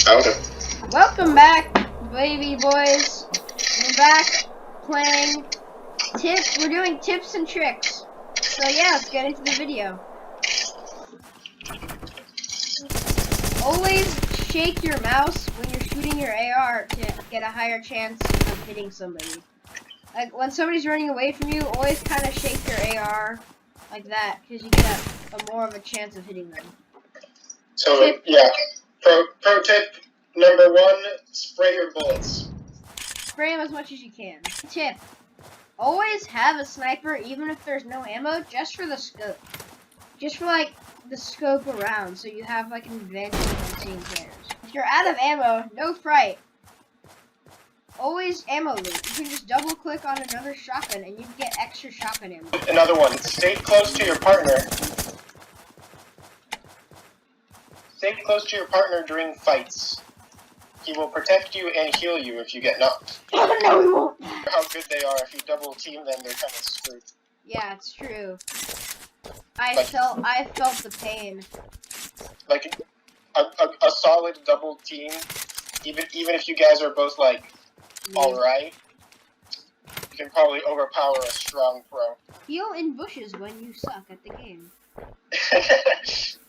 Okay. Welcome back, baby boys. We're back playing we're doing tips and tricks. So yeah, let's get into the video. Always shake your mouse when you're shooting your AR to get a higher chance of hitting somebody. Like when somebody's running away from you, always kind of shake your AR like that because you get a more of a chance of hitting them. So yeah, pro tip number 1: spray your bullets. Spray them as much as you can. Tip: always have a sniper, even if there's no ammo, just for the scope. Just for like the scope around, so you have like an advantage on seeing players. If you're out of ammo, no fright. Always ammo loot. You can just double click on another shotgun and you can get extra shotgun ammo. Another one: stay close to your partner. Stay close to your partner during fights. He will protect you and heal you if you get knocked. No, we won't. How good they are. If you double team them, they're kind of screwed. Yeah, it's true. I felt the pain. Like a solid double team, even if you guys are both like alright, you can probably overpower a strong pro. Heal in bushes when you suck at the game.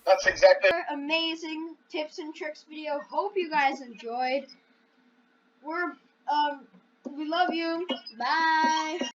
That's exactly. Amazing tips and tricks video. Hope you guys enjoyed. We love you. Bye.